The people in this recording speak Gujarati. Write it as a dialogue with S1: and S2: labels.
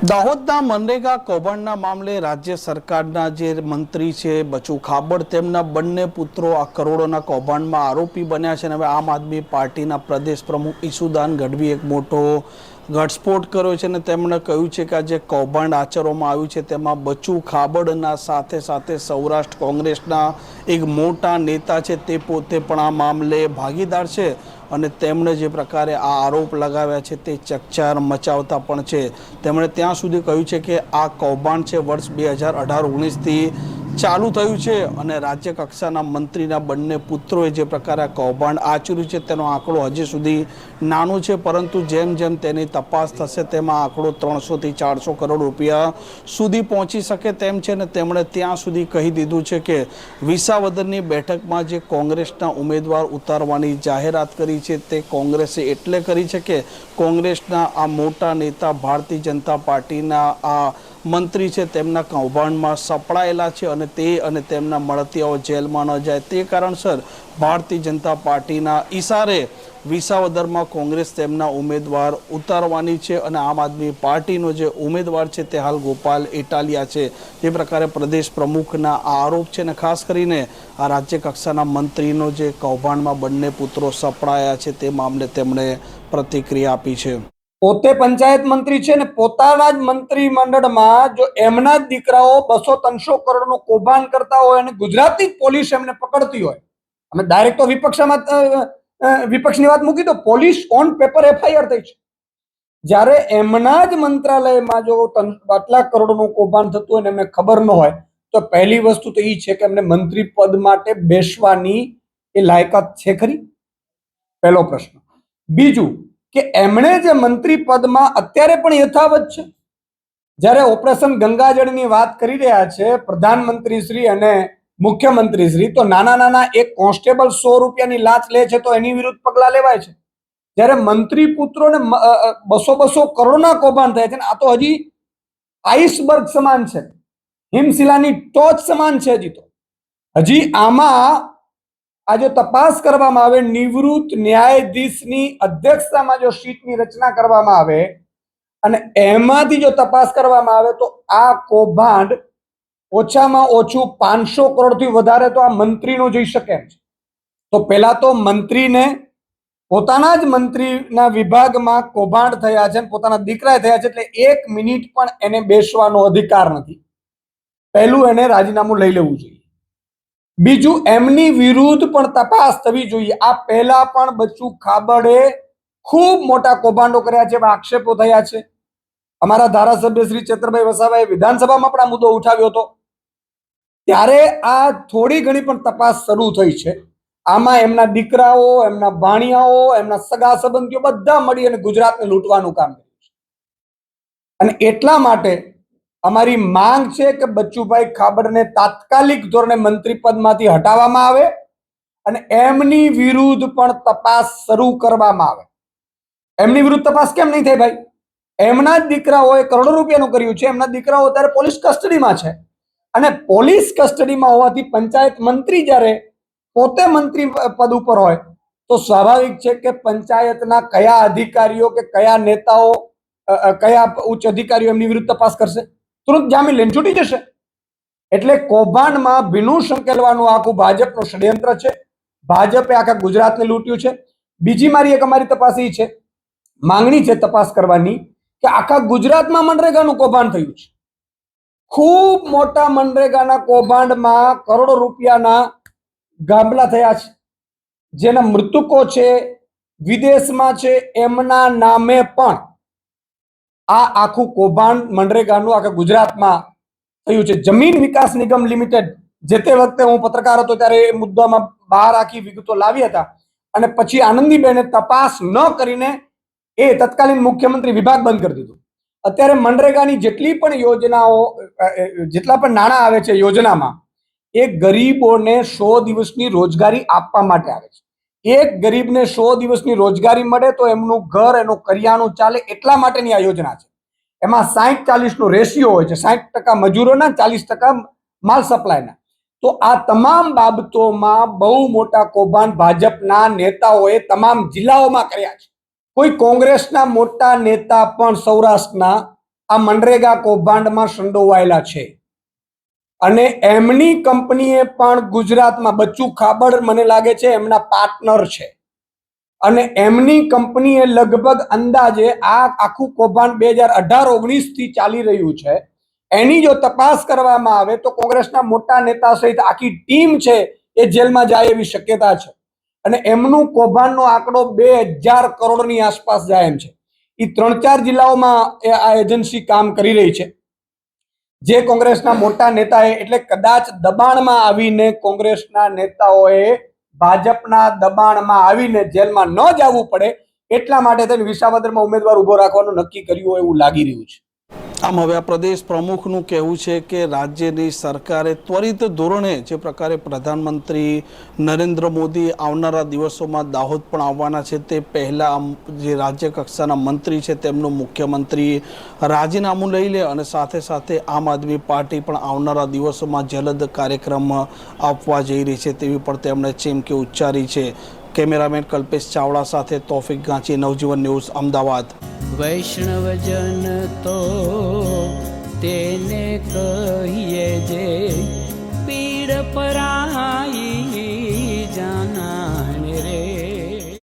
S1: દાહોદના મનરેગા કૌભાંડના મામલે રાજ્ય સરકારના જે મંત્રી છે બચુ ખાબડ તેમના બંને પુત્રો આ કરોડોના કૌભાંડમાં આરોપી બન્યા છે અને હવે આમ આદમી પાર્ટીના પ્રદેશ પ્રમુખ ઈસુદાન ગઢવી એક મોટો ઘટસ્ફોટ કર્યો છે અને તેમણે કહ્યું છે કે આ જે કૌભાંડ આચરવામાં આવ્યું છે તેમાં બચુ ખાબડના સાથે સાથે સૌરાષ્ટ્ર કોંગ્રેસના એક મોટા નેતા છે તે પોતે પણ આ મામલે ભાગીદાર છે અને તેમણે જે પ્રકારે આ આરોપ લગાવ્યા છે તે ચકચાર મચાવતા પણ છે। તેમણે ત્યાં સુધી કહ્યું છે કે આ કૌભાંડ છે વર્ષ 2018-19થી ચાલુ થયું છે અને રાજ્ય કક્ષાના મંત્રીના બંને પુત્રોએ જે પ્રકારે આ કૌભાંડ આચર્યું છે તેનો આંકડો હજી સુધી નાનો છે, પરંતુ જેમ જેમ તેની તપાસ થશે તેમાં આંકડો 300 થી 400 કરોડ રૂપિયા સુધી પહોંચી શકે તેમ છે। અને તેમણે ત્યાં સુધી કહી દીધું છે કે વિસાવદરની બેઠકમાં જે કોંગ્રેસના ઉમેદવાર ઉતારવાની જાહેરાત કરી છે તે કોંગ્રેસે એટલે કરી છે કે કોંગ્રેસના આ મોટા નેતા ભારતીય જનતા પાર્ટીના આ મંત્રી છે તેમના કૌભાંડમાં સપડાયેલા છે અને તે અને તેમના મળતિયાઓ જેલમાં ન જાય તે કારણસર ભારતીય જનતા પાર્ટીના ઈશારે વિસાવદરમાં કોંગ્રેસ તેમના ઉમેદવાર ઉતારવાની છે અને આમ આદમી પાર્ટીનો જે ઉમેદવાર છે તે હાલ ગોપાલ ઇટાલિયા છે। જે પ્રકારે પ્રદેશ પ્રમુખના આરોપ છે અને ખાસ કરીને આ રાજ્ય કક્ષાના મંત્રીનો જે કૌભાંડમાં બંને પુત્રો સપડાયા છે તે મામલે તેમણે પ્રતિક્રિયા આપી છે।
S2: પોતે પંચાયત મંત્રી છે ને પોતાના જ મંત્રીમંડળમાં જો એમના જ દીકરાઓ 200-300 કરોડનું કૌભાંડ કરતા હોય અને ગુજરાતની પોલીસ એમને પકડતી હોય, અમે ડાયરેક્ટ તો વિપક્ષની વાત મૂકી તો પોલીસ ઓન પેપર એફઆઈઆર થઈ છે। જ્યારે એમના જ મંત્રાલયમાં જો આટલા કરોડનું કૌભાંડ થતું હોય ને એમને ખબર ન હોય તો પહેલી વસ્તુ તો એ છે કે એમને મંત્રી પદ માટે બેસવાની એ લાયકાત છે ખરી? પહેલો પ્રશ્ન। બીજું કે એમણે જે મંત્રી પદમાં અત્યારે પણ યથાવત છે, જ્યારે ઓપરેશન ગંગાજળની વાત કરી રહ્યા છે પ્રધાનમંત્રી શ્રી અને મુખ્યમંત્રી શ્રી, તો નાના નાના એક કોન્સ્ટેબલ 100 રૂપિયાની લાંચ લે છે તો એની વિરુદ્ધ પગલા લેવાય છે, જ્યારે મંત્રી પુત્રોને 200-200 કરોડના કૌભાંડ થાય છે ને આ તો હજી આઈસબર્ગ સમાન છે, હિમશિલાની ટોચ સમાન છે। હજી આમાં આ જો તપાસ કરવામાં આવે, નિવૃત્ત ન્યાયાધીશની અધ્યક્ષતામાં જો સીટની રચના કરવામાં આવે અને એમાંથી જો તપાસ કરવામાં આવે તો આ કૌભાંડ ઓછામાં ઓછું 500 કરોડથી વધારે તો આ મંત્રીનું જઈ શકે એમ છે। તો પહેલા તો મંત્રીને પોતાના જ મંત્રીના વિભાગમાં કૌભાંડ થયા છે, પોતાના દીકરાએ થયા છે, એટલે 1 મિનિટ પણ એને બેસવાનો અધિકાર નથી। પહેલું એને રાજીનામું લઈ લેવું જોઈએ। બીજું, એમની વિરુદ્ધ પણ તપાસ થવી જોઈએ। આ પહેલા પણ બચુ ખાબડે ખૂબ મોટા કૌભાંડો કર્યા છે, આક્ષેપો થયા છે। અમારા ધારાસભ્ય શ્રી ચેતરભાઈ વસાવાએ વિધાનસભામાં પણ આ મુદ્દો ઉઠાવ્યો હતો, ત્યારે આ થોડી ઘણી પણ તપાસ શરૂ થઈ છે। આમાં એમના દીકરાઓ, એમના ભાણિયાઓ, એમના સગા સંબંધીઓ બધા મળી અને ગુજરાતને લૂંટવાનું કામ કર્યું છે અને એટલા માટે અમારી માંગ છે કે બચુભાઈ ખાબડને તાત્કાલિક ધોરણે મંત્રી પદમાંથી હટાવવામાં આવે અને એમની વિરુદ્ધ પણ તપાસ શરૂ કરવામાં આવે। એમની વિરુદ્ધ તપાસ કેમ નહીં થાય ભાઈ? એમના જ દીકરાઓએ કરોડો રૂપિયાનું કર્યું છે, એમના દીકરાઓ અત્યારે પોલીસ કસ્ટડીમાં છે અને પોલીસ કસ્ટડીમાં હોવાથી પંચાયત મંત્રી જ્યારે પોતે મંત્રી પદ ઉપર હોય તો સ્વાભાવિક છે કે પંચાયતના કયા અધિકારીઓ કે કયા નેતાઓ, કયા ઉચ્ચ અધિકારીઓ એમની વિરુદ્ધ તપાસ કરશે? તુરંત જામીન લઈને છૂટી જશે। એટલે કૌભાંડમાં ભીનું સંકેલવાનું આખું ભાજપનું ષડયંત્ર છે। ભાજપે આખા ગુજરાતને લૂંટ્યું છે। બીજી મારી એક અમારી તપાસ એ છે, માંગણી છે તપાસ કરવાની કે આખા ગુજરાતમાં મનરેગાનું કૌભાંડ થયું છે। ખૂબ મોટા મનરેગાના કૌભાંડમાં કરોડો રૂપિયાના ગામલા થયા છે, જેના મૃતકો છે, વિદેશમાં છે, એમના નામે પણ આ આખું કૌભાંડ મનરેગાનું આખા ગુજરાતમાં થયું છે। જમીન વિકાસ નિગમ લિમિટેડ, જે તે વખતે હું પત્રકાર હતો ત્યારે એ મુદ્દામાં બહાર આખી વિગતો લાવી હતા અને પછી આનંદીબેને તપાસ ન કરીને એ તત્કાલીન મુખ્યમંત્રી વિભાગ બંધ કરી દીધું। અત્યારે મનરેગાની જેટલી પણ યોજનાઓ, જેટલા પણ નાણાં આવે છે યોજનામાં, એ ગરીબોને 100 દિવસની રોજગારી આપવા માટે આવે છે। એક ગરીબને 100 દિવસની રોજગારી મળે તો એમનું ઘર, એનું કરિયાણું ચાલે, એટલા માટેની આ યોજના છે। એમાં 60-40નો રેશિયો હોય છે, 60% મજૂરોના, 40% માલ સપ્લાયના। તો આ તમામ બાબતોમાં બહુ મોટા કૌભાંડ ભાજપના નેતાઓએ તમામ જિલ્લાઓમાં કર્યા છે। કોઈ કોંગ્રેસના મોટા નેતા પણ સૌરાષ્ટ્રના આ મનરેગા કૌભાંડમાં સંડોવાયેલા છે અને એમની કંપનીએ પણ ગુજરાતમાં બચ્ચુ ખાબડ મને લાગે છે એમના પાર્ટનર છે અને એમની કંપનીએ લગભગ અંદાજે આ આખું કૌભાંડ 2018-19 થી ચાલી રહ્યું છે. એની જો તપાસ કરવામાં આવે તો કોંગ્રેસના મોટા નેતા સહિત આખી ટીમ છે એ જેલમાં જાય એવી શક્યતા છે અને એમનું કૌભાંડનો આંકડો 2000 કરોડની આસપાસ જાય એમ છે. એ 3-4 જિલ્લાઓમાં આ એજન્સી કામ કરી રહી છે. જે કોંગ્રેસના મોટા નેતાએ એટલે કદાચ દબાણમાં આવીને કોંગ્રેસના નેતાઓએ ભાજપના દબાણમાં આવીને જેલમાં ન જવું પડે એટલા માટે તેને વિસાવદરમાં ઉમેદવાર ઉભો રાખવાનું નક્કી કર્યું હોય એવું લાગી રહ્યું છે.
S1: આમ હવે આ પ્રદેશ પ્રમુખનું કહેવું છે કે રાજ્યની સરકારે ત્વરિત ધોરણે જે પ્રકારે પ્રધાનમંત્રી નરેન્દ્ર મોદી આવનારા દિવસોમાં દાહોદ પણ આવવાના છે તે પહેલાં જે રાજ્ય કક્ષાના મંત્રી છે તેમનું મુખ્યમંત્રી રાજીનામું લઈ લે અને સાથે સાથે આમ આદમી પાર્ટી પણ આવનારા દિવસોમાં જલદ કાર્યક્રમ આપવા જઈ રહી છે તેવી પણ તેમણે ચીમકી ઉચ્ચારી છે. કેમેરામેન કલ્પેશ ચાવડા સાથે તોફિક ગાંચી, નવજીવન ન્યૂઝ, અમદાવાદ.
S3: વૈષ્ણવજન તો તેને કહીએ જે